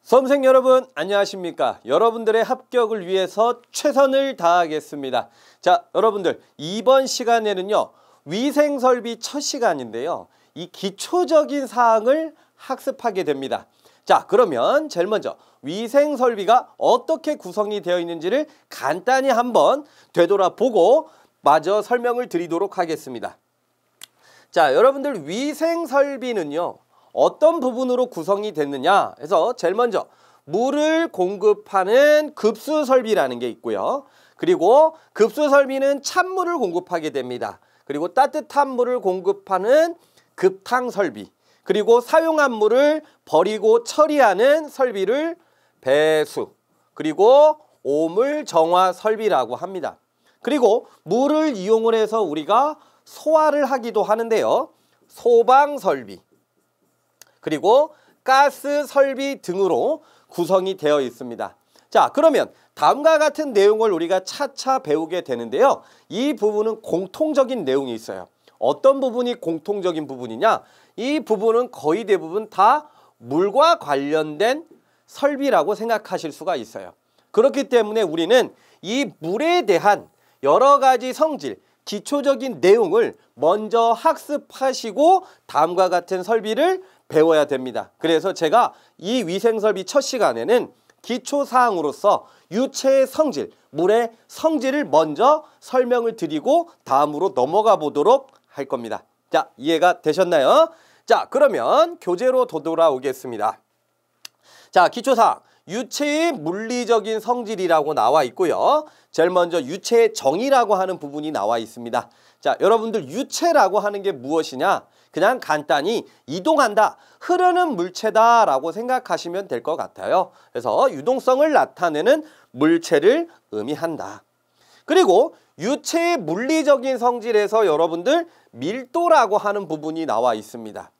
수험생 여러분 안녕하십니까? 여러분들의 합격을 위해서 최선을 다하겠습니다. 자, 여러분들 이번 시간에는요 위생설비 첫 시간인데요, 이 기초적인 사항을 학습하게 됩니다. 자, 그러면 제일 먼저 위생설비가 어떻게 구성이 되어 있는지를 간단히 한번 되돌아보고 마저 설명을 드리도록 하겠습니다. 자, 여러분들 위생설비는요 어떤 부분으로 구성이 됐느냐 해서 제일 먼저 물을 공급하는 급수설비라는 게 있고요. 그리고 급수설비는 찬물을 공급하게 됩니다. 그리고 따뜻한 물을 공급하는 급탕설비, 그리고 사용한 물을 버리고 처리하는 설비를 배수, 그리고 오물정화설비라고 합니다. 그리고 물을 이용을 해서 우리가 소화를 하기도 하는데요, 소방설비, 그리고 가스 설비 등으로 구성이 되어 있습니다. 자, 그러면 다음과 같은 내용을 우리가 차차 배우게 되는데요, 이 부분은 공통적인 내용이 있어요. 어떤 부분이 공통적인 부분이냐? 이 부분은 거의 대부분 다 물과 관련된 설비라고 생각하실 수가 있어요. 그렇기 때문에 우리는 이 물에 대한 여러 가지 성질, 기초적인 내용을 먼저 학습하시고 다음과 같은 설비를 배워야 됩니다. 그래서 제가 이 위생설비 첫 시간에는 기초사항으로서 유체의 성질, 물의 성질을 먼저 설명을 드리고 다음으로 넘어가 보도록 할 겁니다. 자, 이해가 되셨나요? 자, 그러면 교재로 돌아오겠습니다. 자, 기초사항, 유체의 물리적인 성질이라고 나와 있고요. 제일 먼저 유체의 정의라고 하는 부분이 나와 있습니다. 자, 여러분들 유체라고 하는 게 무엇이냐? 그냥 간단히 이동한다, 흐르는 물체다 라고 생각하시면 될 것 같아요. 그래서 유동성을 나타내는 물체를 의미한다. 그리고 유체의 물리적인 성질에서 여러분들 밀도라고 하는 부분이 나와 있습니다.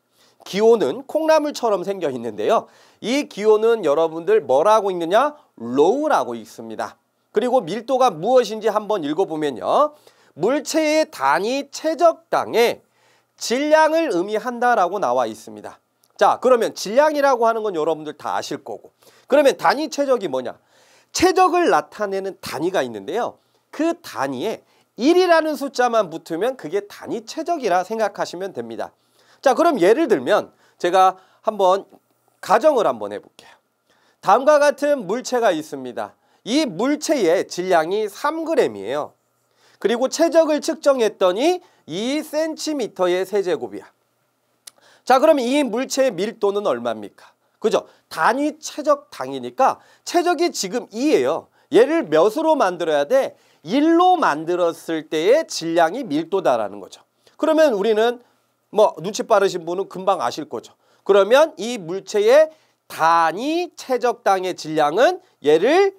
기호는 콩나물처럼 생겨 있는데요, 이 기호는 여러분들 뭐라고 읽느냐? 로우라고 읽습니다. 그리고 밀도가 무엇인지 한번 읽어보면요, 물체의 단위 최적당의 질량을 의미한다라고 나와 있습니다. 자, 그러면 질량이라고 하는 건 여러분들 다 아실 거고, 그러면 단위 최적이 뭐냐? 최적을 나타내는 단위가 있는데요, 그 단위에 1이라는 숫자만 붙으면 그게 단위 최적이라 생각하시면 됩니다. 자, 그럼 예를 들면 제가 한번 가정을 한번 해볼게요. 다음과 같은 물체가 있습니다. 이 물체의 질량이 3g이에요. 그리고 최적을 측정했더니 2cm의 세제곱이야. 자, 그럼 이 물체의 밀도는 얼마입니까? 그죠? 단위 최적 당이니까 최적이 지금 2예요. 얘를 몇으로 만들어야 돼? 1로 만들었을 때의 질량이 밀도다라는 거죠. 그러면 우리는 뭐 눈치 빠르신 분은 금방 아실 거죠. 그러면 이 물체의 단위 최적당의 질량은 얘를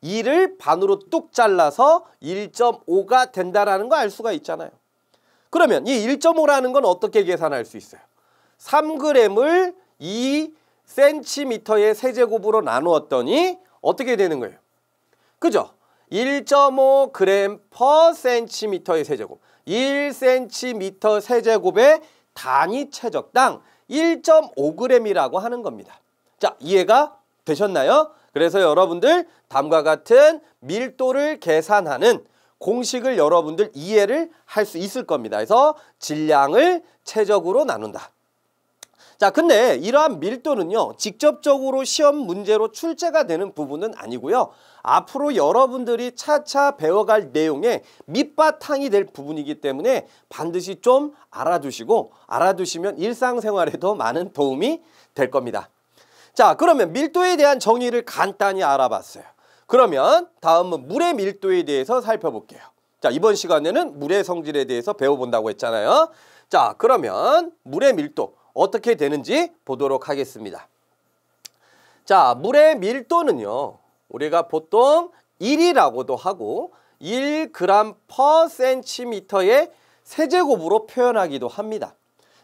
2를 반으로 뚝 잘라서 1.5가 된다라는 거 알 수가 있잖아요. 그러면 이 1.5라는 건 어떻게 계산할 수 있어요? 3g을 2cm의 세제곱으로 나누었더니 어떻게 되는 거예요? 그죠? 1.5g per cm의 세제곱. 1cm 세제곱의 단위 최적당 1.5g이라고 하는 겁니다. 자, 이해가 되셨나요? 그래서 여러분들 다음과 같은 밀도를 계산하는 공식을 여러분들 이해를 할 수 있을 겁니다. 그래서 질량을 최적으로 나눈다. 자, 근데 이러한 밀도는요 직접적으로 시험 문제로 출제가 되는 부분은 아니고요, 앞으로 여러분들이 차차 배워갈 내용의 밑바탕이 될 부분이기 때문에 반드시 좀 알아두시고, 알아두시면 일상생활에도 많은 도움이 될 겁니다. 자, 그러면 밀도에 대한 정의를 간단히 알아봤어요. 그러면 다음은 물의 밀도에 대해서 살펴볼게요. 자, 이번 시간에는 물의 성질에 대해서 배워본다고 했잖아요. 자, 그러면 물의 밀도 어떻게 되는지 보도록 하겠습니다. 자, 물의 밀도는요 우리가 보통 1이라고도 하고 1g per cm의 세제곱으로 표현하기도 합니다.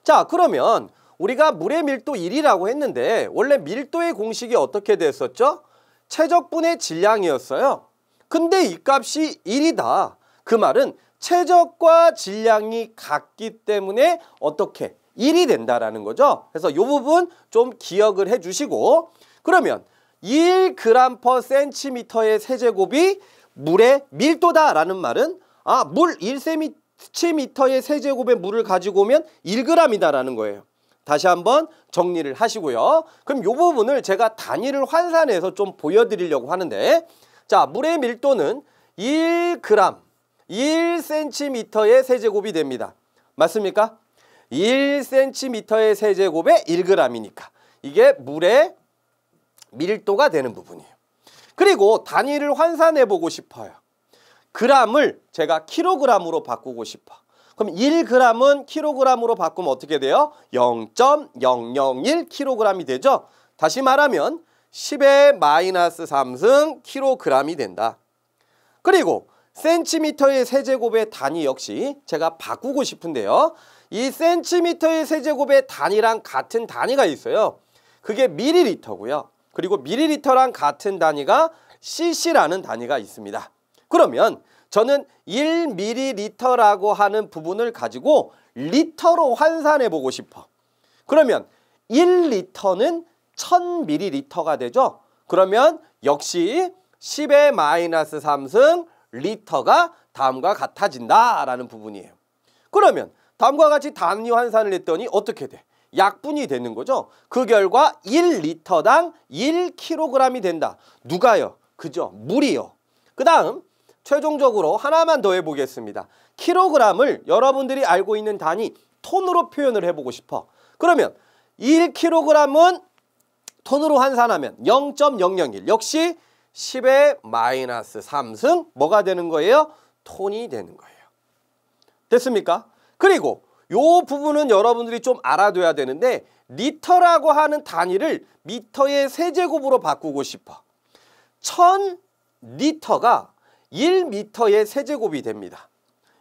자, 그러면 우리가 물의 밀도 1이라고 했는데 원래 밀도의 공식이 어떻게 됐었죠? 최적분의 질량이었어요. 근데 이 값이 1이다. 그 말은 최적과 질량이 같기 때문에 어떻게? 1이 된다라는 거죠. 그래서 이 부분 좀 기억을 해주시고, 그러면 1g/cm의 세제곱이 물의 밀도다라는 말은 물 1cm의 세제곱의 물을 가지고 오면 1g이다라는 거예요. 다시 한번 정리를 하시고요. 그럼 이 부분을 제가 단위를 환산해서 좀 보여드리려고 하는데, 자, 물의 밀도는 1g, 1cm의 세제곱이 됩니다. 맞습니까? 1cm의 세제곱에 1g이니까 이게 물의 밀도가 되는 부분이에요. 그리고 단위를 환산해 보고 싶어요. g을 제가 kg으로 바꾸고 싶어. 그럼 1g은 kg으로 바꾸면 어떻게 돼요? 0.001kg이 되죠. 다시 말하면 10의 마이너스 3승 kg이 된다. 그리고 센티미터의 세제곱의 단위 역시 제가 바꾸고 싶은데요. 이 센티미터의 세제곱의 단위랑 같은 단위가 있어요. 그게 밀리리터고요. 그리고 밀리리터랑 같은 단위가 cc라는 단위가 있습니다. 그러면 저는 1ml라고 하는 부분을 가지고 리터로 환산해 보고 싶어. 그러면 1리터는 1000ml가 되죠. 그러면 역시 10의 마이너스 3승 리터가 다음과 같아진다라는 부분이에요. 그러면 다음과 같이 단위 환산을 했더니 어떻게 돼? 약분이 되는 거죠. 그 결과 1리터당 1kg이 된다. 누가요? 그죠? 물이요. 그 다음 최종적으로 하나만 더 해보겠습니다. 킬로그램을 여러분들이 알고 있는 단위 톤으로 표현을 해보고 싶어. 그러면 1kg은 톤으로 환산하면 0.001 역시 10의 마이너스 3승 뭐가 되는 거예요? 톤이 되는 거예요. 됐습니까? 그리고 요 부분은 여러분들이 좀 알아둬야 되는데 리터라고 하는 단위를 미터의 세제곱으로 바꾸고 싶어. 1000리터가 1미터의 세제곱이 됩니다.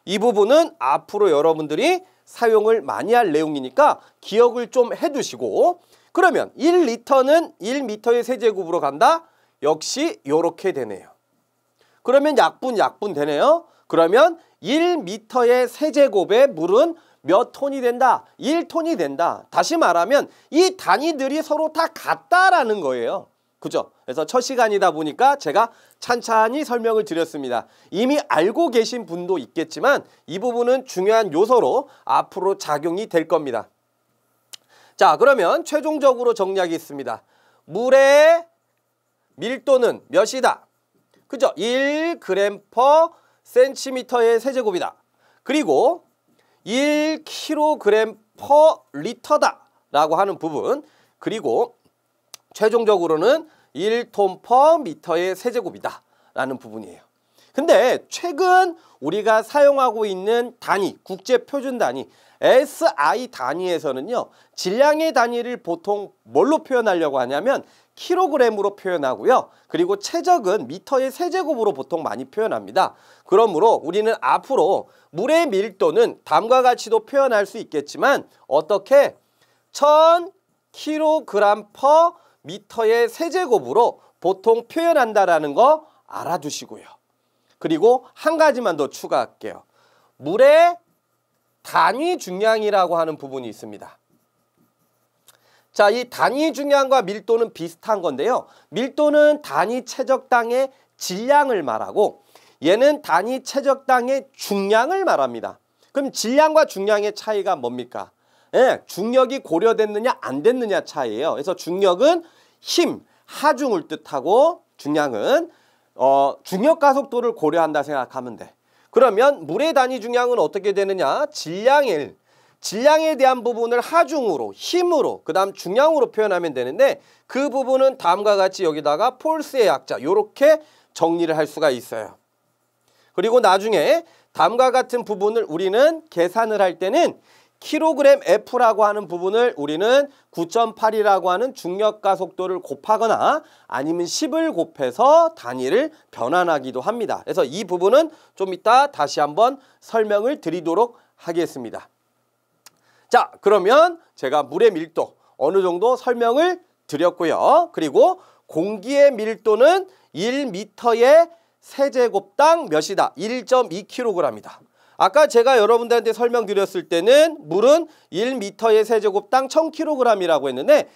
이 부분은 앞으로 여러분들이 사용을 많이 할 내용이니까 기억을 좀 해두시고, 그러면 1리터는 1미터의 세제곱으로 간다? 역시 이렇게 되네요. 그러면 약분 되네요. 그러면 1미터의 세제곱의 물은 몇 톤이 된다? 1톤이 된다. 다시 말하면 이 단위들이 서로 다 같다라는 거예요. 그죠? 그래서 첫 시간이다 보니까 제가 찬찬히 설명을 드렸습니다. 이미 알고 계신 분도 있겠지만 이 부분은 중요한 요소로 앞으로 작용이 될 겁니다. 자, 그러면 최종적으로 정리하겠습니다. 물의 밀도는 몇이다? 그죠? 1g/cm의 세제곱이다. 그리고 1kg/L다 라고 하는 부분, 그리고 최종적으로는 1톤/m의 세제곱이다 라는 부분이에요. 근데 최근 우리가 사용하고 있는 단위, 국제표준 단위 SI 단위에서는요, 질량의 단위를 보통 뭘로 표현하려고 하냐면 킬로그램으로 표현하고요. 그리고 최적은 미터의 세제곱으로 보통 많이 표현합니다. 그러므로 우리는 앞으로 물의 밀도는 다음과 같이도 표현할 수 있겠지만 어떻게 1000kg/m의 세제곱으로 보통 표현한다라는 거 알아두시고요. 그리고 한 가지만 더 추가할게요. 물의 단위 중량이라고 하는 부분이 있습니다. 자, 이 단위 중량과 밀도는 비슷한 건데요. 밀도는 단위 최적당의 질량을 말하고 얘는 단위 최적당의 중량을 말합니다. 그럼 질량과 중량의 차이가 뭡니까? 중력이 고려됐느냐 안 됐느냐 차이예요. 그래서 중력은 힘, 하중을 뜻하고 중량은 중력 가속도를 고려한다 생각하면 돼. 그러면 물의 단위 중량은 어떻게 되느냐? 질량에 대한 부분을 하중으로, 힘으로, 그 다음 중량으로 표현하면 되는데 그 부분은 다음과 같이 여기다가 폴스의 약자 이렇게 정리를 할 수가 있어요. 그리고 나중에 다음과 같은 부분을 우리는 계산을 할 때는 킬로그램 F라고 하는 부분을 우리는 9.8이라고 하는 중력 가속도를 곱하거나 아니면 10을 곱해서 단위를 변환하기도 합니다. 그래서 이 부분은 좀 이따 다시 한번 설명을 드리도록 하겠습니다. 자, 그러면 제가 물의 밀도 어느 정도 설명을 드렸고요. 그리고 공기의 밀도는 1m의 세제곱당 몇이다? 1.2kg이다. 아까 제가 여러분들한테 설명드렸을 때는 물은 1m의 세제곱당 1000kg이라고 했는데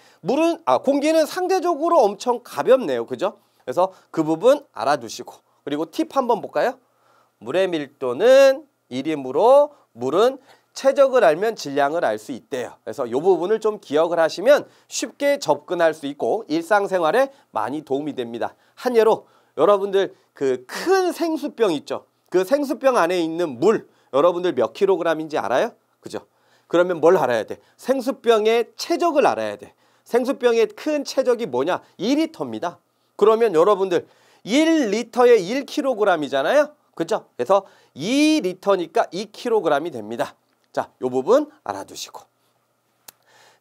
공기는 상대적으로 엄청 가볍네요. 그죠? 그래서 그 부분 알아두시고, 그리고 팁 한번 볼까요? 물의 밀도는 1이므로 물은 최적을 알면 질량을 알 수 있대요. 그래서 이 부분을 좀 기억을 하시면 쉽게 접근할 수 있고 일상생활에 많이 도움이 됩니다. 한 예로 여러분들 그 큰 생수병 있죠? 그 생수병 안에 있는 물 여러분들 몇 킬로그램인지 알아요? 그죠? 그러면 뭘 알아야 돼? 생수병의 최적을 알아야 돼. 생수병의 큰 최적이 뭐냐? 2리터입니다. 그러면 여러분들 1리터에 1kg이잖아요. 그죠? 그래서 2리터니까 2kg이 됩니다. 자, 이 부분 알아두시고.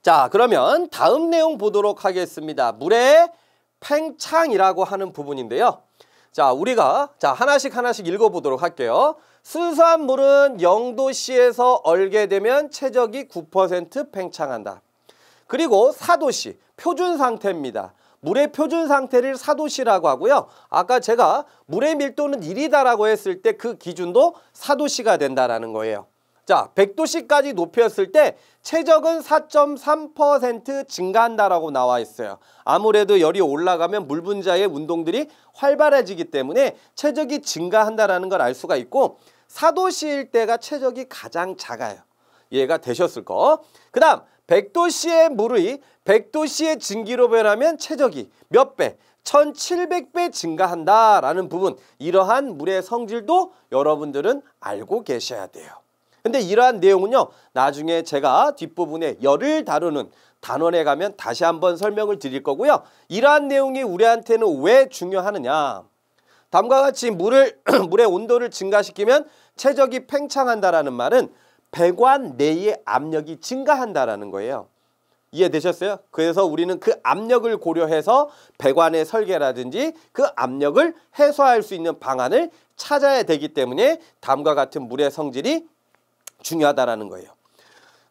자, 그러면 다음 내용 보도록 하겠습니다. 물의 팽창이라고 하는 부분인데요. 자, 우리가 하나씩 읽어보도록 할게요. 순수한 물은 0도씨에서 얼게 되면 최적이 9% 팽창한다. 그리고 4도씨, 표준 상태입니다. 물의 표준 상태를 4도씨라고 하고요. 아까 제가 물의 밀도는 1이다라고 했을 때 그 기준도 4도씨가 된다라는 거예요. 자, 100도씨까지 높였을 때 최적은 4.3% 증가한다라고 나와 있어요. 아무래도 열이 올라가면 물 분자의 운동들이 활발해지기 때문에 최적이 증가한다라는 걸 알 수가 있고 4도씨일 때가 최적이 가장 작아요. 이해가 되셨을 거. 그 다음 100도씨의 물이 100도씨의 증기로 변하면 최적이 몇 배? 1700배 증가한다라는 부분, 이러한 물의 성질도 여러분들은 알고 계셔야 돼요. 근데 이러한 내용은요, 나중에 제가 뒷부분에 열을 다루는 단원에 가면 다시 한번 설명을 드릴 거고요. 이러한 내용이 우리한테는 왜 중요하느냐. 다음과 같이 물의 온도를 증가시키면 최적이 팽창한다라는 말은 배관 내의 압력이 증가한다라는 거예요. 이해되셨어요? 그래서 우리는 그 압력을 고려해서 배관의 설계라든지 그 압력을 해소할 수 있는 방안을 찾아야 되기 때문에 다음과 같은 물의 성질이 중요하다라는 거예요.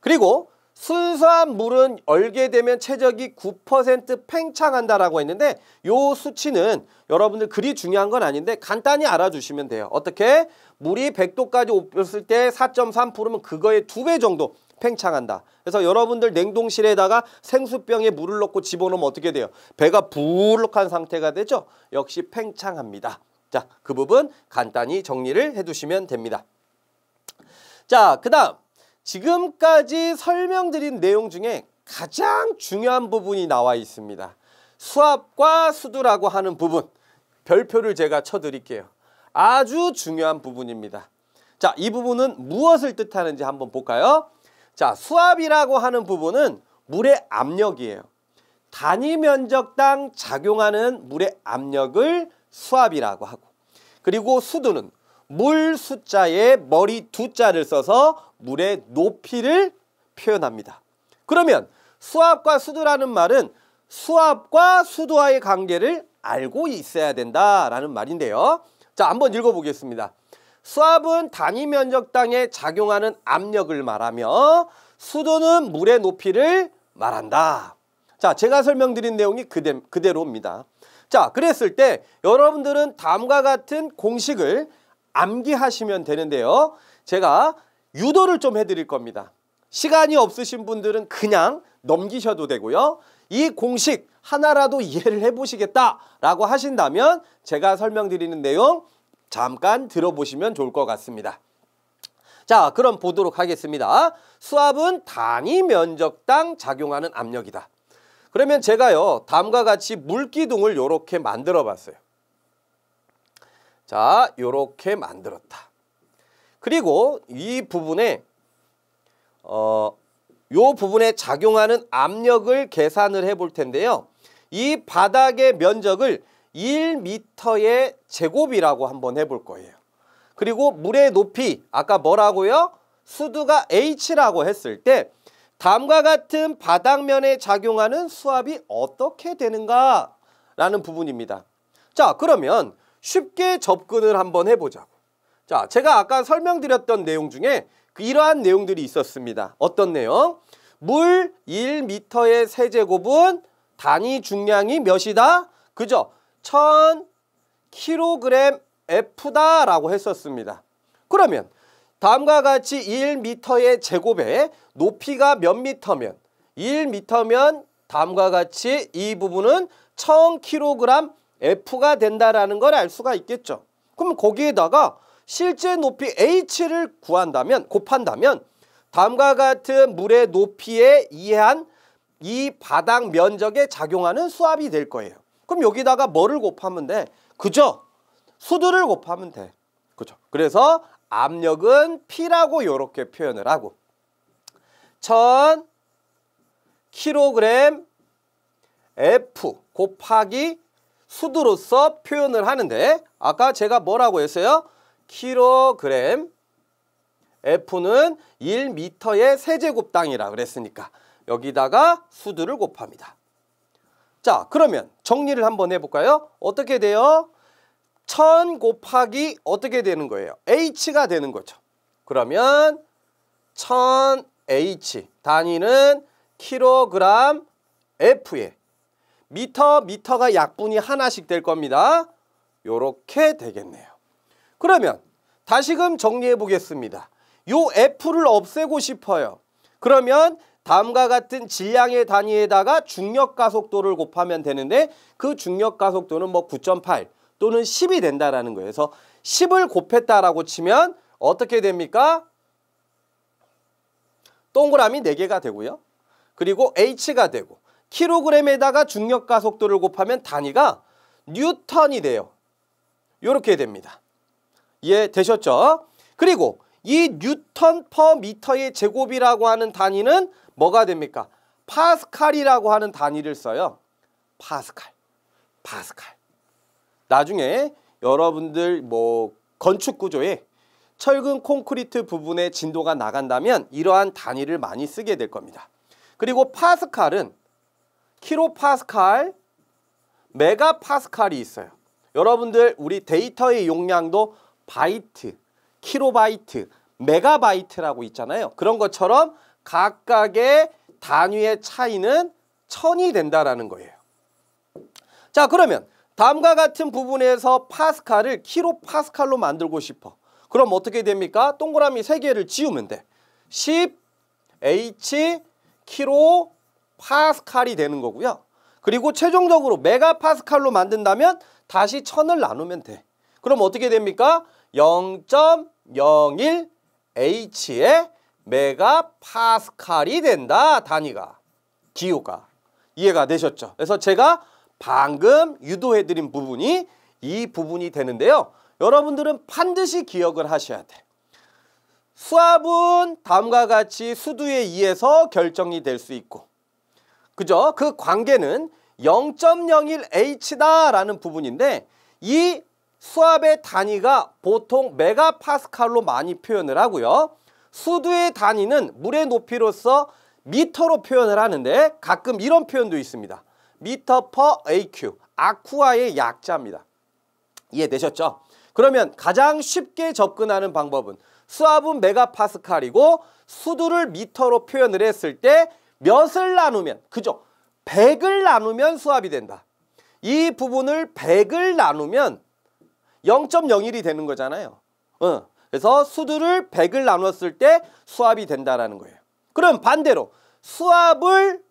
그리고 순수한 물은 얼게 되면 최적이 9% 팽창한다라고 했는데 요 수치는 여러분들 그리 중요한 건 아닌데 간단히 알아주시면 돼요. 어떻게? 물이 100도까지 올렸을 때 4.3%면 그거의 2배 정도 팽창한다. 그래서 여러분들 냉동실에다가 생수병에 물을 넣고 집어넣으면 어떻게 돼요? 배가 불룩한 상태가 되죠? 역시 팽창합니다. 자, 그 부분 간단히 정리를 해두시면 됩니다. 자, 그 다음 지금까지 설명드린 내용 중에 가장 중요한 부분이 나와 있습니다. 수압과 수두라고 하는 부분, 별표를 제가 쳐드릴게요. 아주 중요한 부분입니다. 자, 이 부분은 무엇을 뜻하는지 한번 볼까요? 자, 수압이라고 하는 부분은 물의 압력이에요. 단위 면적당 작용하는 물의 압력을 수압이라고 하고, 그리고 수두는 물 숫자에 머리 두자를 써서 물의 높이를 표현합니다. 그러면 수압과 수두라는 말은 수압과 수두와의 관계를 알고 있어야 된다라는 말인데요. 자, 한번 읽어보겠습니다. 수압은 단위 면적당에 작용하는 압력을 말하며 수두는 물의 높이를 말한다. 자, 제가 설명드린 내용이 그대로입니다. 자, 그랬을 때 여러분들은 다음과 같은 공식을 암기하시면 되는데요. 제가 유도를 좀 해드릴 겁니다. 시간이 없으신 분들은 그냥 넘기셔도 되고요. 이 공식 하나라도 이해를 해보시겠다라고 하신다면 제가 설명드리는 내용 잠깐 들어보시면 좋을 것 같습니다. 자, 그럼 보도록 하겠습니다. 수압은 단위 면적당 작용하는 압력이다. 그러면 제가요, 다음과 같이 물기둥을 이렇게 만들어 봤어요. 자, 요렇게 만들었다. 그리고 이 부분에 요 부분에 작용하는 압력을 계산을 해 볼 텐데요. 이 바닥의 면적을 1m의 제곱이라고 한번 해볼 거예요. 그리고 물의 높이, 아까 뭐라고요? 수두가 H라고 했을 때 다음과 같은 바닥면에 작용하는 수압이 어떻게 되는가? 라는 부분입니다. 자, 그러면 쉽게 접근을 한번 해보자고. 자, 제가 아까 설명드렸던 내용 중에 이러한 내용들이 있었습니다. 어떤 내용? 물 1m의 세제곱은 단위 중량이 몇이다? 그죠? 1000kgF다라고 했었습니다. 그러면 다음과 같이 1m의 제곱에 높이가 몇 미터면 1m면 다음과 같이 이 부분은 1000kg F가 된다라는 걸 알 수가 있겠죠. 그럼 거기에다가 실제 높이 H를 곱한다면 다음과 같은 물의 높이에 의한 이 바닥 면적에 작용하는 수압이 될 거예요. 그럼 여기다가 뭐를 곱하면 돼? 그죠? 수두를 곱하면 돼. 그죠? 그래서 압력은 P라고 이렇게 표현을 하고 1000kg F 곱하기 수두로서 표현을 하는데 아까 제가 뭐라고 했어요? kg F는 1m의 세제곱당이라 그랬으니까 여기다가 수두를 곱합니다. 자, 그러면 정리를 한번 해볼까요? 어떻게 돼요? 1000 곱하기 어떻게 되는 거예요? H가 되는 거죠. 그러면 1000H 단위는 kg F에 미터가 약분이 하나씩 될 겁니다. 요렇게 되겠네요. 그러면 다시금 정리해 보겠습니다. 요 F를 없애고 싶어요. 그러면 다음과 같은 질량의 단위에다가 중력가속도를 곱하면 되는데 그 중력가속도는 뭐 9.8 또는 10이 된다라는 거예요. 그래서 10을 곱했다라고 치면 어떻게 됩니까? 동그라미 4개가 되고요. 그리고 H가 되고 킬로그램에다가 중력가속도를 곱하면 단위가 뉴턴이 돼요. 이렇게 됩니다. 이해되셨죠? 그리고 이 뉴턴 퍼 미터의 제곱이라고 하는 단위는 뭐가 됩니까? 파스칼이라고 하는 단위를 써요. 파스칼. 나중에 여러분들 뭐 건축 구조에 철근 콘크리트 부분에 진도가 나간다면 이러한 단위를 많이 쓰게 될 겁니다. 그리고 파스칼은 킬로파스칼, 메가파스칼이 있어요. 여러분들 우리 데이터의 용량도 바이트, 킬로바이트, 메가바이트라고 있잖아요. 그런 것처럼 각각의 단위의 차이는 1000이 된다라는 거예요. 자, 그러면 다음과 같은 부분에서 파스칼을 킬로파스칼로 만들고 싶어. 그럼 어떻게 됩니까? 동그라미 3개를 지우면 돼. 10H 킬로 파스칼이 되는 거고요. 그리고 최종적으로 메가파스칼로 만든다면 다시 1000을 나누면 돼. 그럼 어떻게 됩니까? 0.01H의 메가파스칼이 된다. 단위가. 기호가. 이해가 되셨죠? 그래서 제가 방금 유도해드린 부분이 이 부분이 되는데요. 여러분들은 반드시 기억을 하셔야 돼. 수압은 다음과 같이 수두에 의해서 결정이 될 수 있고 그죠? 그 관계는 0.01H다라는 부분인데 이 수압의 단위가 보통 메가파스칼로 많이 표현을 하고요. 수두의 단위는 물의 높이로서 미터로 표현을 하는데 가끔 이런 표현도 있습니다. 미터 퍼 AQ, 아쿠아의 약자입니다. 이해되셨죠? 그러면 가장 쉽게 접근하는 방법은 수압은 메가파스칼이고 수두를 미터로 표현을 했을 때 몇을 나누면, 그죠? 100을 나누면 수압이 된다. 이 부분을 100을 나누면 0.01이 되는 거잖아요. 그래서 수두를 100을 나눴을 때 수압이 된다라는 거예요. 그럼 반대로 수압을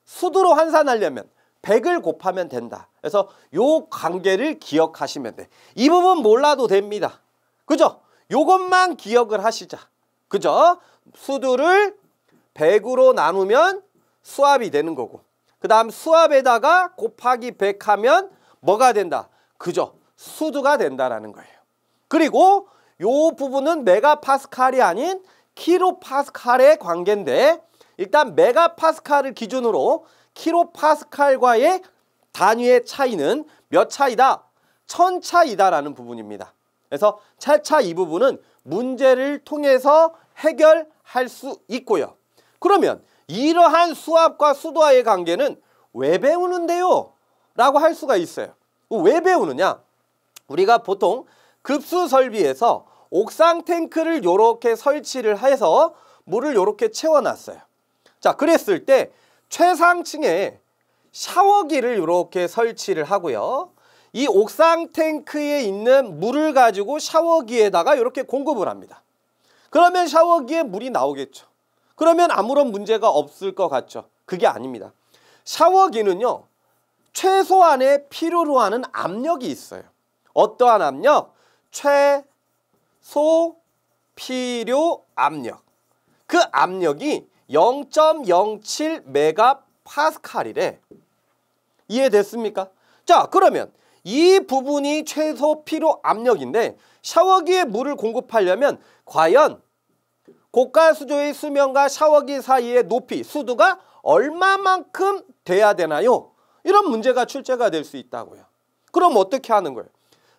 수두로 환산하려면 100을 곱하면 된다. 그래서 요 관계를 기억하시면 돼. 이 부분 몰라도 됩니다. 그죠? 요것만 기억을 하시자. 그죠? 수두를 100으로 나누면 수압이 되는 거고 그 다음 수압에다가 곱하기 100 하면 뭐가 된다? 그죠? 수두가 된다라는 거예요. 그리고 요 부분은 메가파스칼이 아닌 킬로파스칼의 관계인데 일단 메가파스칼을 기준으로 킬로파스칼과의 단위의 차이는 몇 차이다? 1000차이다라는 부분입니다. 그래서 차차 이 부분은 문제를 통해서 해결할 수 있고요. 그러면 이러한 수압과 수도와의 관계는 왜 배우는데요? 라고 할 수가 있어요. 왜 배우느냐? 우리가 보통 급수 설비에서 옥상 탱크를 이렇게 설치를 해서 물을 이렇게 채워놨어요. 자, 그랬을 때 최상층에 샤워기를 이렇게 설치를 하고요. 이 옥상 탱크에 있는 물을 가지고 샤워기에다가 이렇게 공급을 합니다. 그러면 샤워기에 물이 나오겠죠. 그러면 아무런 문제가 없을 것 같죠. 그게 아닙니다. 샤워기는요, 최소한의 필요로 하는 압력이 있어요. 어떠한 압력? 최소 필요 압력. 그 압력이 0.07 메가파스칼이래. 이해됐습니까? 자, 그러면 이 부분이 최소 필요 압력인데 샤워기에 물을 공급하려면 과연 고가 수조의 수면과 샤워기 사이의 높이, 수도가 얼마만큼 돼야 되나요? 이런 문제가 출제가 될 수 있다고요. 그럼 어떻게 하는 거예요?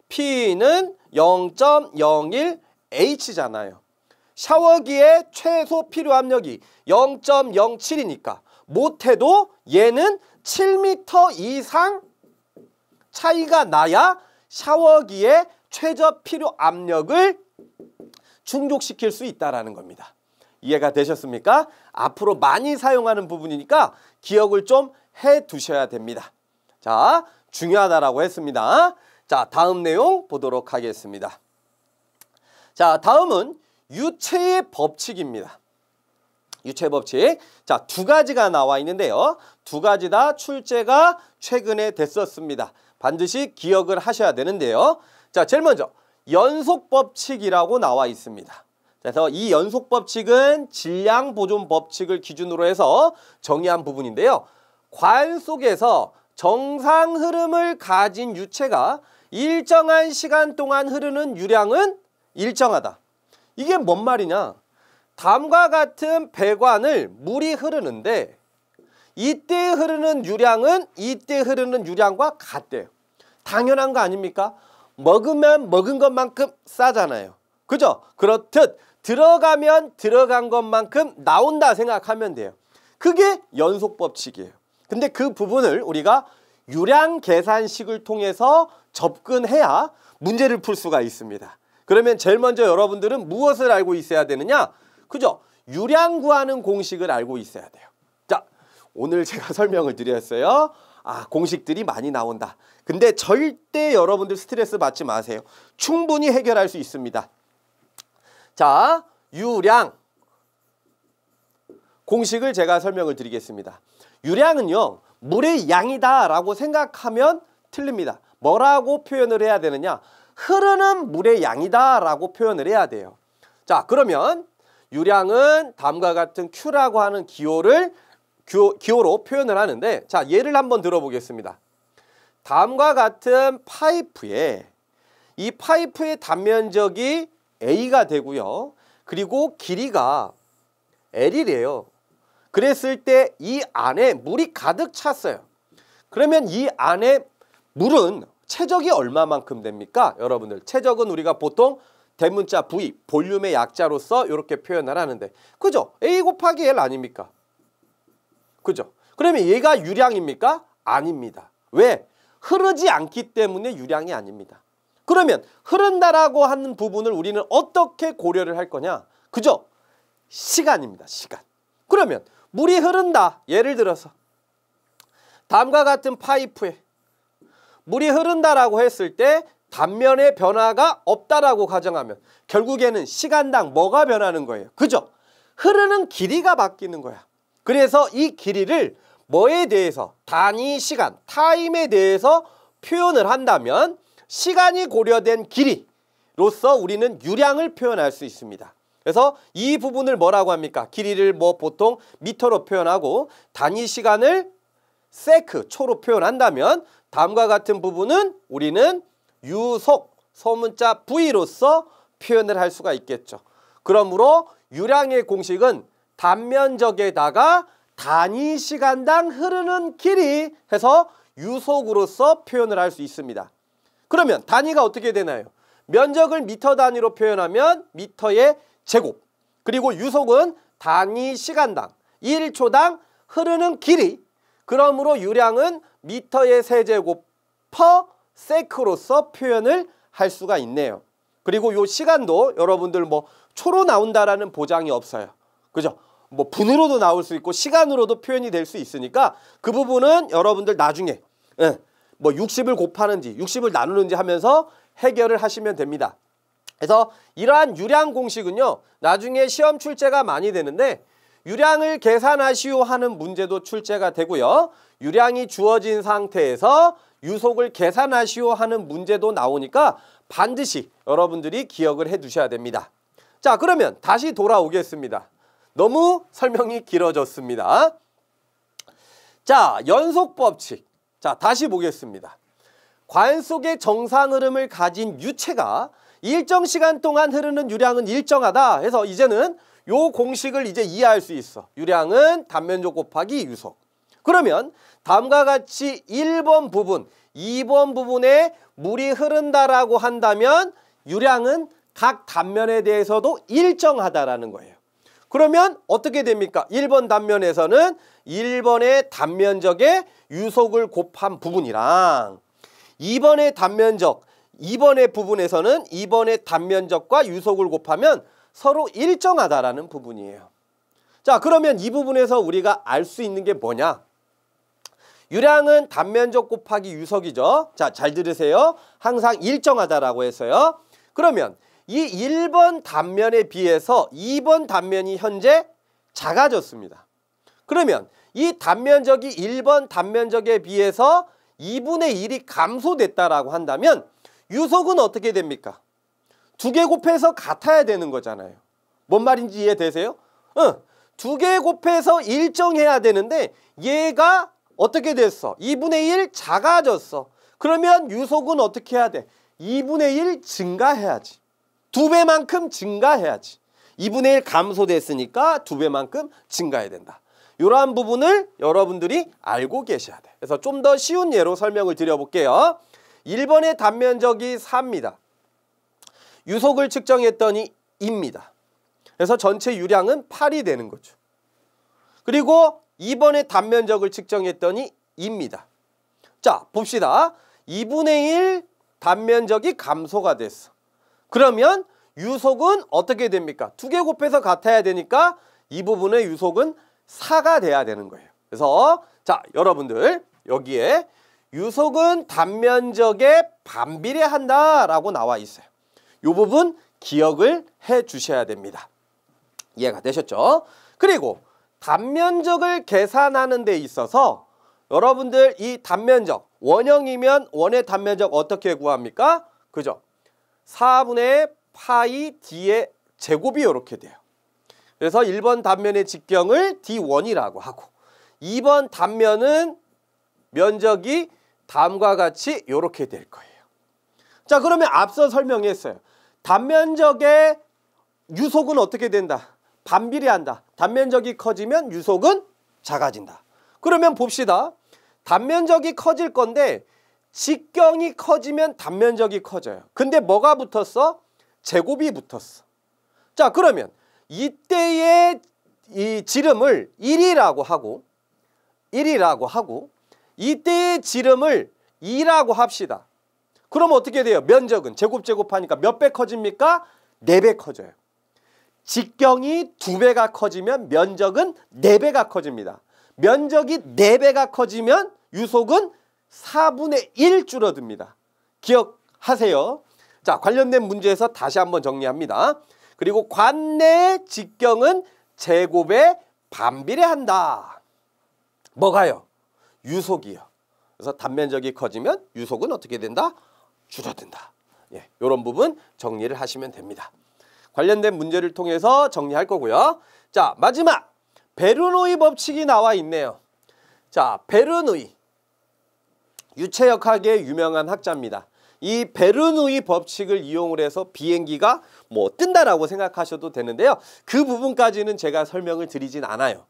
P는 0.01H잖아요. 샤워기의 최소 필요 압력이 0.07이니까 못해도 얘는 7m 이상 차이가 나야 샤워기의 최저 필요 압력을 충족시킬 수 있다는 겁니다. 이해가 되셨습니까? 앞으로 많이 사용하는 부분이니까 기억을 좀 해두셔야 됩니다. 자, 중요하다라고 했습니다. 자, 다음 내용 보도록 하겠습니다. 자, 다음은 유체의 법칙입니다. 유체 법칙. 자, 두 가지가 나와 있는데요. 두 가지 다 출제가 최근에 됐었습니다. 반드시 기억을 하셔야 되는데요. 자, 제일 먼저 연속 법칙이라고 나와 있습니다. 그래서 이 연속 법칙은 질량 보존 법칙을 기준으로 해서 정의한 부분인데요. 관 속에서 정상 흐름을 가진 유체가 일정한 시간 동안 흐르는 유량은 일정하다. 이게 뭔 말이냐? 다음과 같은 배관을 물이 흐르는데 이때 흐르는 유량은 이때 흐르는 유량과 같대요. 당연한 거 아닙니까? 먹으면 먹은 것만큼 싸잖아요. 그죠? 그렇듯 들어가면 들어간 것만큼 나온다 생각하면 돼요. 그게 연속 법칙이에요. 근데 그 부분을 우리가 유량 계산식을 통해서 접근해야 문제를 풀 수가 있습니다. 그러면 제일 먼저 여러분들은 무엇을 알고 있어야 되느냐? 그죠? 유량 구하는 공식을 알고 있어야 돼요. 자, 오늘 제가 설명을 드렸어요. 공식들이 많이 나온다. 근데 절대 여러분들 스트레스 받지 마세요. 충분히 해결할 수 있습니다. 자, 유량 공식을 제가 설명을 드리겠습니다. 유량은요, 물의 양이다 라고 생각하면 틀립니다. 뭐라고 표현을 해야 되느냐? 흐르는 물의 양이다 라고 표현을 해야 돼요. 자, 그러면 유량은 다음과 같은 Q라고 하는 기호로 표현을 하는데, 자, 예를 한번 들어보겠습니다. 다음과 같은 파이프에 이 파이프의 단면적이 A가 되고요. 그리고 길이가 L이래요. 그랬을 때 이 안에 물이 가득 찼어요. 그러면 이 안에 물은 최적이 얼마만큼 됩니까? 여러분들, 최적은 우리가 보통 대문자 V, 볼륨의 약자로서 이렇게 표현을 하는데, 그죠? A 곱하기 L 아닙니까? 그죠? 그러면 얘가 유량입니까? 아닙니다. 왜? 흐르지 않기 때문에 유량이 아닙니다. 그러면 흐른다라고 하는 부분을 우리는 어떻게 고려를 할 거냐? 그죠? 시간입니다. 시간. 그러면 물이 흐른다. 예를 들어서 다음과 같은 파이프에 물이 흐른다라고 했을 때 단면의 변화가 없다라고 가정하면 결국에는 시간당 뭐가 변하는 거예요? 그죠? 흐르는 길이가 바뀌는 거야. 그래서 이 길이를 뭐에 대해서? 단위 시간, 타임에 대해서 표현을 한다면 시간이 고려된 길이로서 우리는 유량을 표현할 수 있습니다. 그래서 이 부분을 뭐라고 합니까? 길이를 뭐 보통 미터로 표현하고 단위 시간을 세크, 초로 표현한다면 다음과 같은 부분은 우리는 유속, 소문자 V로서 표현을 할 수가 있겠죠. 그러므로 유량의 공식은 단면적에다가 단위 시간당 흐르는 길이 해서 유속으로서 표현을 할 수 있습니다. 그러면 단위가 어떻게 되나요? 면적을 미터 단위로 표현하면 미터의 제곱, 그리고 유속은 단위 시간당 1초당 흐르는 길이, 그러므로 유량은 미터의 세제곱 퍼 세크로서 표현을 할 수가 있네요. 그리고 요 시간도 여러분들 뭐 초로 나온다라는 보장이 없어요. 그죠? 뭐 분으로도 나올 수 있고 시간으로도 표현이 될 수 있으니까 그 부분은 여러분들 나중에 뭐 60을 곱하는지 60을 나누는지 하면서 해결을 하시면 됩니다. 그래서 이러한 유량 공식은요, 나중에 시험 출제가 많이 되는데 유량을 계산하시오 하는 문제도 출제가 되고요. 유량이 주어진 상태에서 유속을 계산하시오 하는 문제도 나오니까 반드시 여러분들이 기억을 해 두셔야 됩니다. 자, 그러면 다시 돌아오겠습니다. 너무 설명이 길어졌습니다. 자, 연속법칙. 자, 다시 보겠습니다. 관 속의 정상 흐름을 가진 유체가 일정 시간 동안 흐르는 유량은 일정하다 해서 이제는 요 공식을 이제 이해할 수 있어. 유량은 단면적 곱하기 유속. 그러면 다음과 같이 1번 부분, 2번 부분에 물이 흐른다라고 한다면 유량은 각 단면에 대해서도 일정하다라는 거예요. 그러면 어떻게 됩니까? 1번 단면에서는 1번의 단면적의 유속을 곱한 부분이랑 2번의 단면적, 2번의 부분에서는 2번의 단면적과 유속을 곱하면 서로 일정하다라는 부분이에요. 자, 그러면 이 부분에서 우리가 알 수 있는 게 뭐냐? 유량은 단면적 곱하기 유속이죠. 자, 잘 들으세요. 항상 일정하다라고 했어요. 그러면 이 1번 단면에 비해서 2번 단면이 현재 작아졌습니다. 그러면 이 단면적이 1번 단면적에 비해서 2분의 1이 감소됐다라고 한다면 유속은 어떻게 됩니까? 두 개 곱해서 같아야 되는 거잖아요. 뭔 말인지 이해되세요? 두 개 곱해서 일정해야 되는데 얘가 어떻게 됐어? 2분의 1 작아졌어. 그러면 유속은 어떻게 해야 돼? 2분의 1 증가해야지. 2배만큼 증가해야지. 2분의 1 감소됐으니까 2배만큼 증가해야 된다. 이러한 부분을 여러분들이 알고 계셔야 돼. 그래서 좀 더 쉬운 예로 설명을 드려볼게요. 1번의 단면적이 4입니다. 유속을 측정했더니 2입니다. 그래서 전체 유량은 8이 되는 거죠. 그리고 2번의 단면적을 측정했더니 2입니다. 자, 봅시다. 2분의 1 단면적이 감소가 됐어. 그러면 유속은 어떻게 됩니까? 두 개 곱해서 같아야 되니까 이 부분의 유속은 4가 돼야 되는 거예요. 그래서 자, 여러분들 여기에 유속은 단면적에 반비례한다라고 나와 있어요. 이 부분 기억을 해 주셔야 됩니다. 이해가 되셨죠? 그리고 단면적을 계산하는 데 있어서 여러분들 이 단면적, 원형이면 원의 단면적 어떻게 구합니까? 그죠? 4분의 파이 d의 제곱이 이렇게 돼요. 그래서 1번 단면의 직경을 D1이라고 하고 2번 단면은 면적이 다음과 같이 이렇게 될 거예요. 자, 그러면 앞서 설명했어요. 단면적의 유속은 어떻게 된다? 반비례한다. 단면적이 커지면 유속은 작아진다. 그러면 봅시다. 단면적이 커질 건데 직경이 커지면 단면적이 커져요. 근데 뭐가 붙었어? 제곱이 붙었어. 자, 그러면 이때의 이 지름을 1이라고 하고 이때의 지름을 2라고 합시다. 그럼 어떻게 돼요? 면적은 제곱하니까 몇 배 커집니까? 4배 커져요. 직경이 2배가 커지면 면적은 4배가 커집니다. 면적이 4배가 커지면 유속은 4분의 1 줄어듭니다. 기억하세요. 자, 관련된 문제에서 다시 한번 정리합니다. 그리고 관내 직경은 제곱에 반비례한다. 뭐가요? 유속이요. 그래서 단면적이 커지면 유속은 어떻게 된다? 줄어든다. 예, 이런 부분 정리를 하시면 됩니다. 관련된 문제를 통해서 정리할 거고요. 자, 마지막 베르노이 법칙이 나와 있네요. 자, 베르누이 유체역학의 유명한 학자입니다. 이 베르누이 법칙을 이용을 해서 비행기가 뭐 뜬다라고 생각하셔도 되는데요. 그 부분까지는 제가 설명을 드리진 않아요.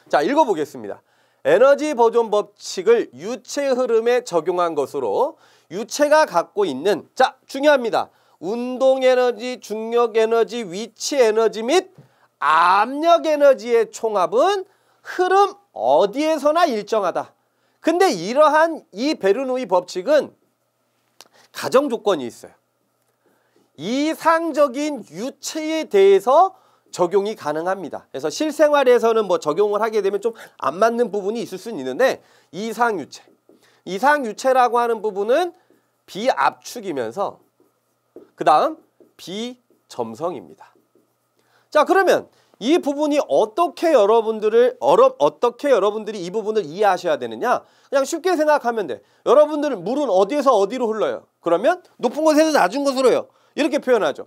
자, 읽어보겠습니다. 에너지 보존 법칙을 유체 흐름에 적용한 것으로 유체가 갖고 있는, 자, 중요합니다. 운동 에너지, 중력 에너지, 위치 에너지 및 압력 에너지의 총합은 흐름 어디에서나 일정하다. 근데 이러한 이 베르누이 법칙은 가정 조건이 있어요. 이상적인 유체에 대해서 적용이 가능합니다. 그래서 실생활에서는 뭐 적용을 하게 되면 좀 안 맞는 부분이 있을 수는 있는데 이상유체라고 하는 부분은 비압축이면서 그 다음 비점성입니다. 자, 그러면 이 부분이 어떻게 여러분들이 이 부분을 이해하셔야 되느냐? 그냥 쉽게 생각하면 돼. 여러분들은 물은 어디에서 어디로 흘러요? 그러면 높은 곳에서 낮은 곳으로요. 이렇게 표현하죠.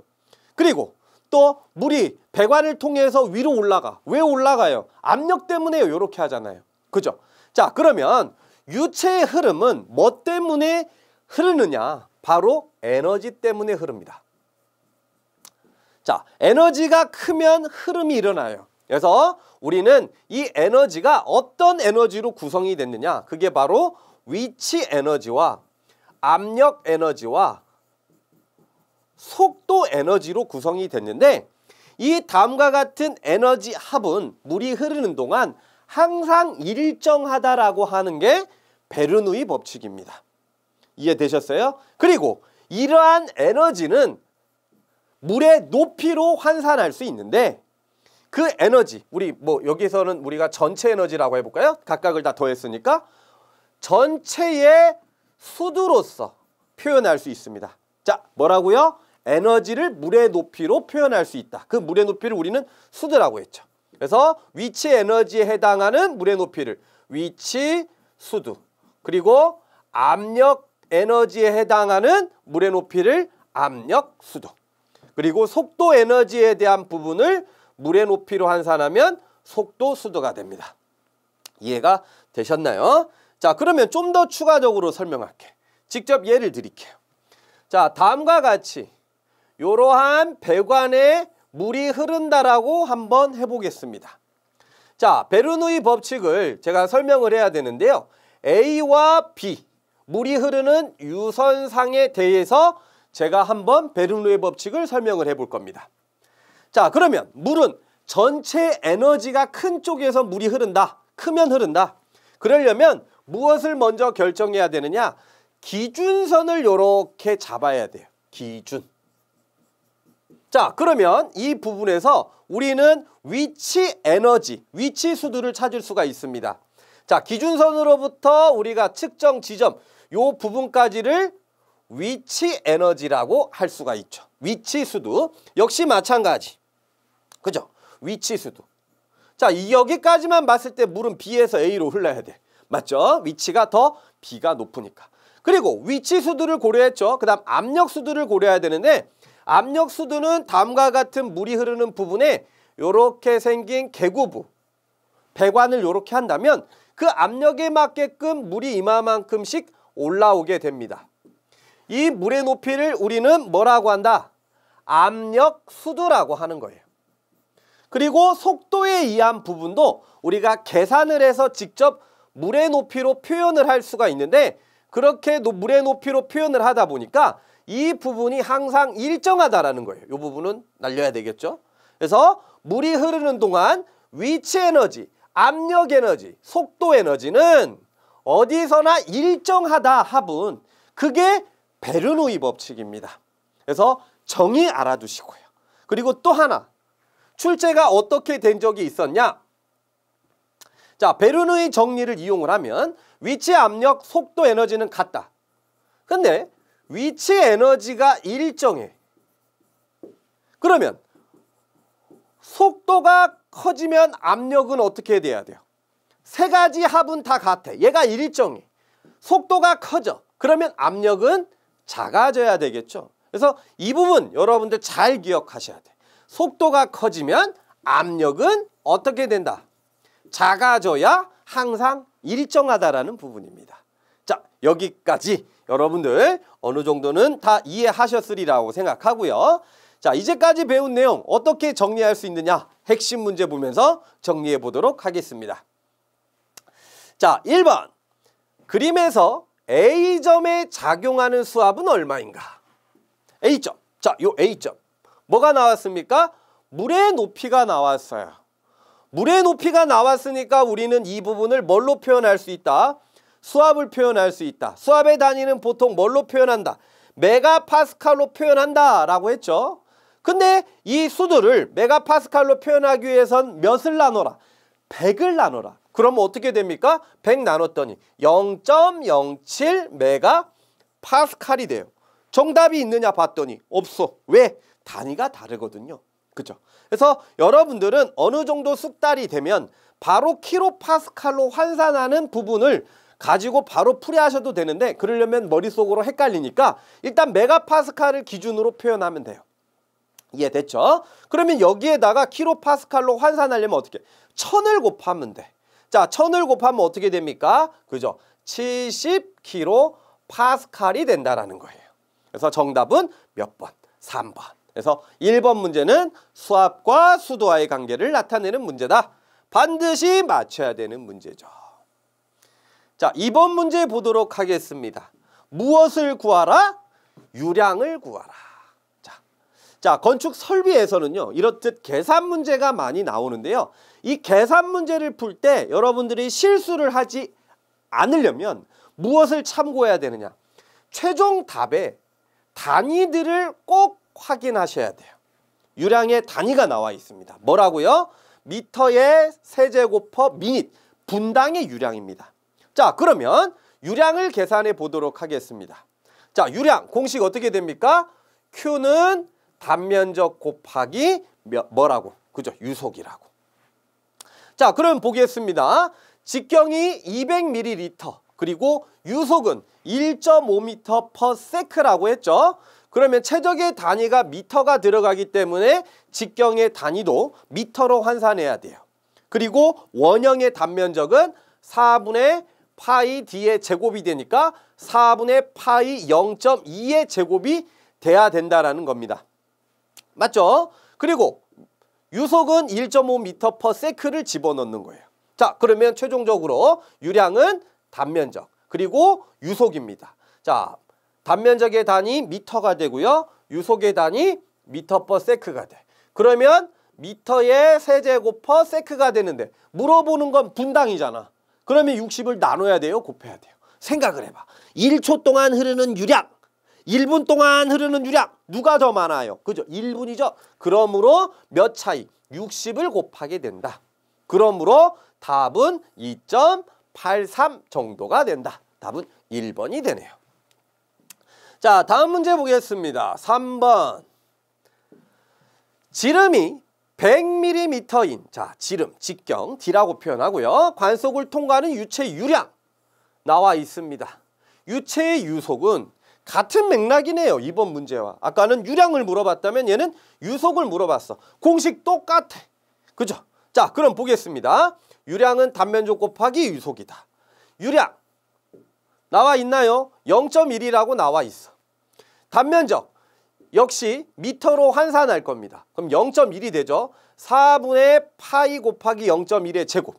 그리고 또 물이 배관을 통해서 위로 올라가. 왜 올라가요? 압력 때문에요. 이렇게 하잖아요. 그죠? 자, 그러면 유체의 흐름은 뭐 때문에 흐르느냐? 바로 에너지 때문에 흐릅니다. 자, 에너지가 크면 흐름이 일어나요. 그래서 우리는 이 에너지가 어떤 에너지로 구성이 됐느냐? 그게 바로 위치 에너지와 압력 에너지와 속도 에너지로 구성이 됐는데, 이 다음과 같은 에너지 합은 물이 흐르는 동안 항상 일정하다라고 하는 게 베르누이 법칙입니다. 이해되셨어요? 그리고 이러한 에너지는 물의 높이로 환산할 수 있는데, 그 에너지, 우리 여기서는 우리가 전체 에너지라고 해볼까요? 각각을 다 더했으니까 전체의 수두로서 표현할 수 있습니다. 자, 뭐라고요? 에너지를 물의 높이로 표현할 수 있다. 그 물의 높이를 우리는 수두라고 했죠. 그래서 위치 에너지에 해당하는 물의 높이를 위치 수두, 그리고 압력 에너지에 해당하는 물의 높이를 압력 수두, 그리고 속도 에너지에 대한 부분을 물의 높이로 환산하면 속도 수두가 됩니다. 이해가 되셨나요? 자, 그러면 좀 더 추가적으로 설명할게. 직접 예를 드릴게요. 자, 다음과 같이 이러한 배관에 물이 흐른다라고 한번 해보겠습니다. 자, 베르누이 법칙을 제가 설명을 해야 되는데요. A와 B, 물이 흐르는 유선상에 대해서 제가 한번 베르누이 법칙을 설명을 해볼 겁니다. 자, 그러면 물은 전체 에너지가 큰 쪽에서 물이 흐른다. 크면 흐른다. 그러려면 무엇을 먼저 결정해야 되느냐? 기준선을 이렇게 잡아야 돼요. 기준. 자, 그러면 이 부분에서 우리는 위치 에너지, 위치 수두를 찾을 수가 있습니다. 자, 기준선으로부터 우리가 측정 지점, 요 부분까지를 위치 에너지라고 할 수가 있죠. 위치 수두 역시 마찬가지. 그죠? 위치 수두. 자, 여기까지만 봤을 때 물은 B에서 A로 흘러야 돼. 맞죠? 위치가 더 B가 높으니까. 그리고 위치 수두를 고려했죠. 그 다음 압력 수두를 고려해야 되는데, 압력 수두는 다음과 같은 물이 흐르는 부분에 이렇게 생긴 계구부, 배관을 이렇게 한다면 그 압력에 맞게끔 물이 이만큼씩 올라오게 됩니다. 이 물의 높이를 우리는 뭐라고 한다? 압력 수두라고 하는 거예요. 그리고 속도에 의한 부분도 우리가 계산을 해서 직접 물의 높이로 표현을 할 수가 있는데, 그렇게 물의 높이로 표현을 하다 보니까 이 부분이 항상 일정하다라는 거예요. 이 부분은 날려야 되겠죠. 그래서 물이 흐르는 동안 위치 에너지, 압력 에너지, 속도 에너지는 어디서나 일정하다 합은 그게 베르누이 법칙입니다. 그래서 정의 알아두시고요. 그리고 또 하나, 출제가 어떻게 된 적이 있었냐? 자, 베르누이 정리를 이용을 하면 위치, 압력, 속도 에너지는 같다. 근데 위치 에너지가 일정해. 그러면 속도가 커지면 압력은 어떻게 돼야 돼요? 세 가지 합은 다 같아. 얘가 일정해. 속도가 커져. 그러면 압력은 작아져야 되겠죠. 그래서 이 부분 여러분들 잘 기억하셔야 돼. 속도가 커지면 압력은 어떻게 된다? 작아져야 항상 일정하다라는 부분입니다. 자, 여기까지 여러분들 어느 정도는 다 이해하셨으리라고 생각하고요. 자, 이제까지 배운 내용 어떻게 정리할 수 있느냐? 핵심 문제 보면서 정리해 보도록 하겠습니다. 자, 1번. 그림에서 A점에 작용하는 수압은 얼마인가? A점. 자, 요 A점. 뭐가 나왔습니까? 물의 높이가 나왔어요. 물의 높이가 나왔으니까 우리는 이 부분을 뭘로 표현할 수 있다? 수압을 표현할 수 있다. 수압의 단위는 보통 뭘로 표현한다? 메가파스칼로 표현한다 라고 했죠. 근데 이 수두를 메가파스칼로 표현하기 위해선 몇을 나눠라? 100을 나눠라. 그러면 어떻게 됩니까? 100 나눴더니 0.07 메가파스칼이 돼요. 정답이 있느냐 봤더니 없어. 왜? 단위가 다르거든요. 그죠? 그래서 여러분들은 어느 정도 숙달이 되면 바로 킬로파스칼로 환산하는 부분을 가지고 바로 풀이하셔도 되는데, 그러려면 머릿속으로 헷갈리니까 일단 메가파스칼을 기준으로 표현하면 돼요. 이해됐죠? 그러면 여기에다가 킬로파스칼로 환산하려면 어떻게? 1000을 곱하면 돼. 자, 1000을 곱하면 어떻게 됩니까? 그죠? 70킬로파스칼이 된다라는 거예요. 그래서 정답은 몇 번? 3번. 그래서 1번 문제는 수압과 수도와의 관계를 나타내는 문제다. 반드시 맞춰야 되는 문제죠. 자, 2번 문제 보도록 하겠습니다. 무엇을 구하라? 유량을 구하라. 자, 건축 설비에서는요, 이렇듯 계산 문제가 많이 나오는데요. 이 계산 문제를 풀 때 여러분들이 실수를 하지 않으려면 무엇을 참고해야 되느냐? 최종 답의 단위들을 꼭 확인하셔야 돼요. 유량의 단위가 나와 있습니다. 뭐라고요? 미터의 세제곱 퍼 미닛, 분당의 유량입니다. 자, 그러면 유량을 계산해 보도록 하겠습니다. 자, 유량 공식 어떻게 됩니까? Q는 단면적 곱하기 뭐라고? 그죠? 유속이라고. 자, 그럼 보겠습니다. 직경이 200ml, 그리고 유속은 1.5m/s라고 했죠. 그러면 최적의 단위가 미터가 들어가기 때문에 직경의 단위도 미터로 환산해야 돼요. 그리고 원형의 단면적은 4분의 파이 d의 제곱이 되니까 4분의 파이 0.2의 제곱이 돼야 된다라는 겁니다. 맞죠? 그리고 유속은 1.5m/s를 집어넣는 거예요. 자, 그러면 최종적으로 유량은 단면적, 그리고 유속입니다. 자, 단면적의 단위 미터가 되고요. 유속의 단위 미터/s가 돼. 그러면 미터의 세제곱 퍼/s가 되는데 물어보는 건 분당이잖아. 그러면 60을 나눠야 돼요? 곱해야 돼요? 생각을 해봐. 1초 동안 흐르는 유량, 1분 동안 흐르는 유량, 누가 더 많아요? 그죠? 1분이죠? 그러므로 몇 차이? 60을 곱하게 된다. 그러므로 답은 2.83 정도가 된다. 답은 1번이 되네요. 자, 다음 문제 보겠습니다. 3번. 지름이 100mm인, 자, 지름, 직경, D라고 표현하고요. 관속을 통과하는 유체 유량 나와 있습니다. 유체의 유속은 같은 맥락이네요. 이번 문제와. 아까는 유량을 물어봤다면 얘는 유속을 물어봤어. 공식 똑같아. 그죠? 자, 그럼 보겠습니다. 유량은 단면적 곱하기 유속이다. 유량 나와 있나요? 0.1이라고 나와 있어. 단면적 역시 미터로 환산할 겁니다. 그럼 0.1이 되죠. 4분의 파이 곱하기 0.1의 제곱.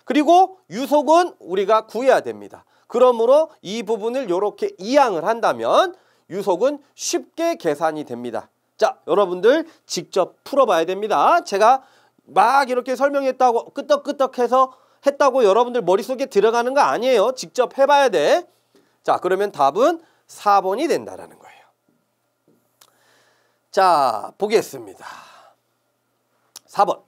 그리고 유속은 우리가 구해야 됩니다. 그러므로 이 부분을 이렇게 이항을 한다면 유속은 쉽게 계산이 됩니다. 자, 여러분들 직접 풀어봐야 됩니다. 제가 막 이렇게 설명했다고 끄떡끄떡해서 했다고 여러분들 머릿속에 들어가는 거 아니에요. 직접 해봐야 돼. 자, 그러면 답은 4번이 된다라는 거예요. 자, 보겠습니다. 4번.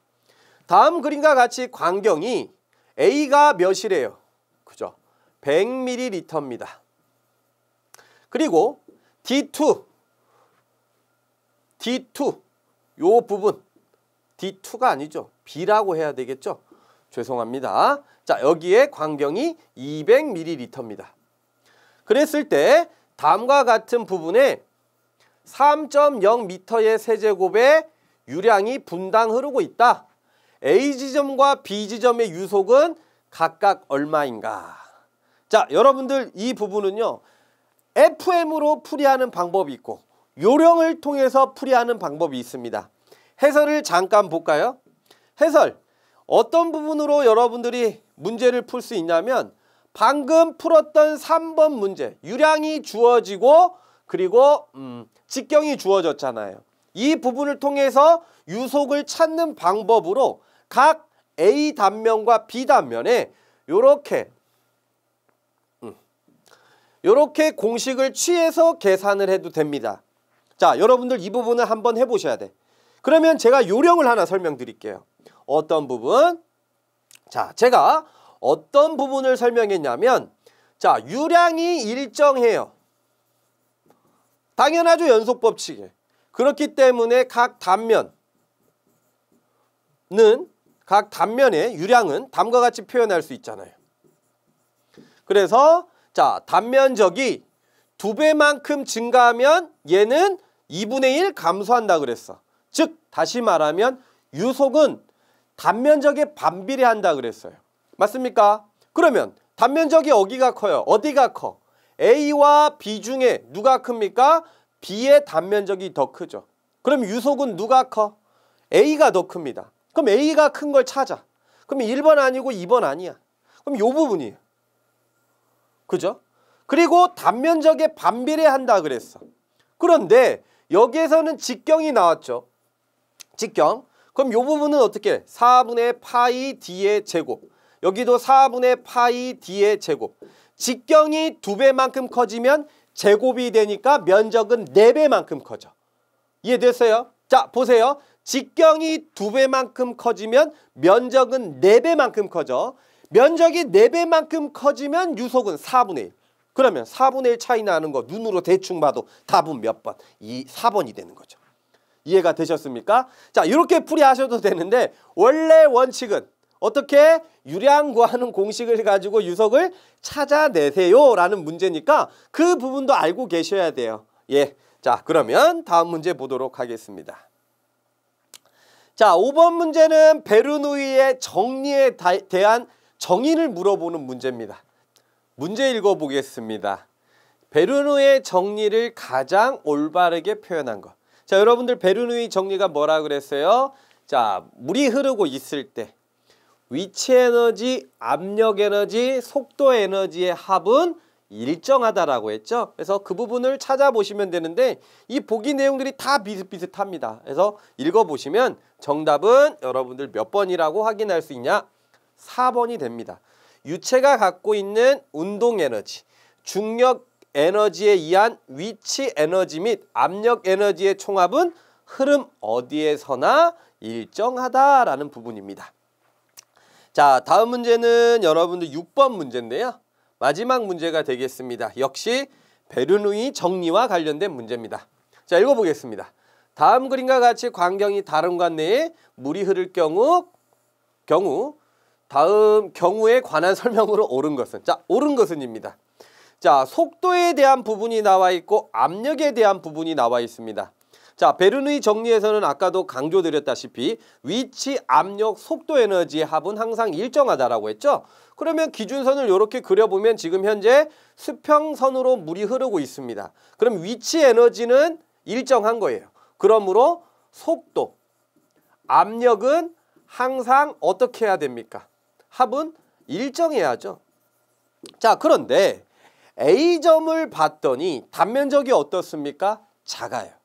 다음 그림과 같이 광경이 A가 몇이래요? 그죠? 100ml입니다. 그리고 D2 요 부분 D2가 아니죠. B라고 해야 되겠죠? 죄송합니다. 자, 여기에 광경이 200ml입니다. 그랬을 때 다음과 같은 부분에 3.0m의 세제곱의 유량이 분당 흐르고 있다. A지점과 B지점의 유속은 각각 얼마인가? 자, 여러분들 이 부분은요, FM으로 풀이하는 방법이 있고 요령을 통해서 풀이하는 방법이 있습니다. 해설을 잠깐 볼까요? 해설, 어떤 부분으로 여러분들이 문제를 풀 수 있냐면 방금 풀었던 3번 문제, 유량이 주어지고 그리고 직경이 주어졌잖아요. 이 부분을 통해서 유속을 찾는 방법으로 각 A 단면과 B 단면에 요렇게 공식을 취해서 계산을 해도 됩니다. 자, 여러분들 이 부분을 한번 해보셔야 돼. 그러면 제가 요령을 하나 설명드릴게요. 어떤 부분? 자, 제가 어떤 부분을 설명했냐면, 자, 유량이 일정해요. 당연하죠, 연속법칙에. 그렇기 때문에 각 단면의 유량은 다음과 같이 표현할 수 있잖아요. 그래서 자, 단면적이 2배만큼 증가하면 얘는 2분의 1 감소한다 그랬어. 즉 다시 말하면 유속은 단면적에 반비례한다 그랬어요. 맞습니까? 그러면 단면적이 어디가 커요? 어디가 커? A와 B 중에 누가 큽니까? B의 단면적이 더 크죠. 그럼 유속은 누가 커? A가 더 큽니다. 그럼 A가 큰 걸 찾아. 그럼 1번 아니고 2번 아니야. 그럼 요 부분이에요. 그죠? 그리고 단면적에 반비례한다 그랬어. 그런데 여기에서는 직경이 나왔죠. 직경. 그럼 요 부분은 어떻게? 4분의 파이 D의 제곱. 여기도 4분의 파이 D의 제곱. 직경이 2배만큼 커지면 제곱이 되니까 면적은 4배만큼 커져. 이해됐어요? 자, 보세요. 직경이 2배만큼 커지면 면적은 4배만큼 커져. 면적이 4배만큼 커지면 유속은 4분의 1. 그러면 4분의 1 차이 나는 거 눈으로 대충 봐도 답은 몇 번? 4번이 되는 거죠. 이해가 되셨습니까? 자, 이렇게 풀이하셔도 되는데 원래 원칙은 어떻게? 유량 구하는 공식을 가지고 유속을 찾아내세요 라는 문제니까 그 부분도 알고 계셔야 돼요. 예, 자, 그러면 다음 문제 보도록 하겠습니다. 자, 5번 문제는 베르누이의 정리에 대한 정의를 물어보는 문제입니다. 문제 읽어보겠습니다. 베르누이의 정리를 가장 올바르게 표현한 것. 자, 여러분들 베르누이 정리가 뭐라 그랬어요? 자, 물이 흐르고 있을 때 위치 에너지, 압력 에너지, 속도 에너지의 합은 일정하다라고 했죠. 그래서 그 부분을 찾아보시면 되는데 이 보기 내용들이 다 비슷비슷합니다. 그래서 읽어보시면 정답은 여러분들 몇 번이라고 확인할 수 있냐? 4번이 됩니다. 유체가 갖고 있는 운동 에너지, 중력 에너지에 의한 위치 에너지 및 압력 에너지의 총합은 흐름 어디에서나 일정하다라는 부분입니다. 자, 다음 문제는 여러분들 6번 문제인데요. 마지막 문제가 되겠습니다. 역시 베르누이 정리와 관련된 문제입니다. 자, 읽어보겠습니다. 다음 그림과 같이 광경이 다른 관 내에 물이 흐를 경우 다음 경우에 관한 설명으로 옳은 것은, 자, 옳은 것은입니다. 자, 속도에 대한 부분이 나와 있고 압력에 대한 부분이 나와 있습니다. 자, 베르누이 정리에서는 아까도 강조드렸다시피 위치, 압력, 속도 에너지의 합은 항상 일정하다라고 했죠. 그러면 기준선을 이렇게 그려보면 지금 현재 수평선으로 물이 흐르고 있습니다. 그럼 위치 에너지는 일정한 거예요. 그러므로 속도, 압력은 항상 어떻게 해야 됩니까? 합은 일정해야죠. 자, 그런데 A점을 봤더니 단면적이 어떻습니까? 작아요.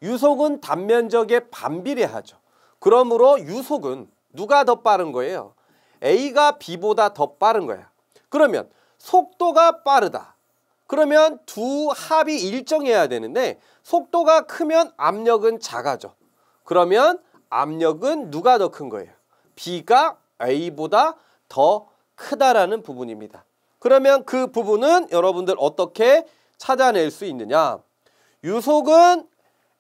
유속은 단면적에 반비례하죠. 그러므로 유속은 누가 더 빠른 거예요? A가 B보다 더 빠른 거야. 그러면 속도가 빠르다. 그러면 두 합이 일정해야 되는데 속도가 크면 압력은 작아져. 그러면 압력은 누가 더 큰 거예요? B가 A보다 더 크다라는 부분입니다. 그러면 그 부분은 여러분들 어떻게 찾아낼 수 있느냐? 유속은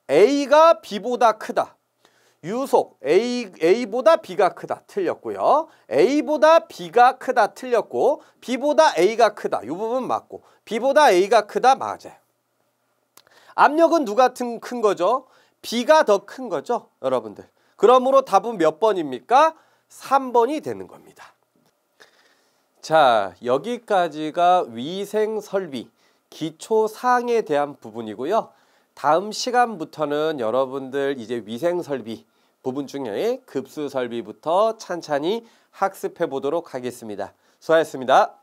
A가 B보다 크다. 유속 A보다 B가 크다. 틀렸고요. A보다 B가 크다. 틀렸고 B보다 A가 크다. 이 부분 맞고 B보다 A가 크다. 맞아요. 압력은 누가 큰 거죠? B가 더 큰 거죠, 여러분들. 그러므로 답은 몇 번입니까? 3번이 되는 겁니다. 자, 여기까지가 위생설비 기초사항에 대한 부분이고요. 다음 시간부터는 여러분들 이제 위생설비 부분 중에 급수설비부터 찬찬히 학습해 보도록 하겠습니다. 수고하셨습니다.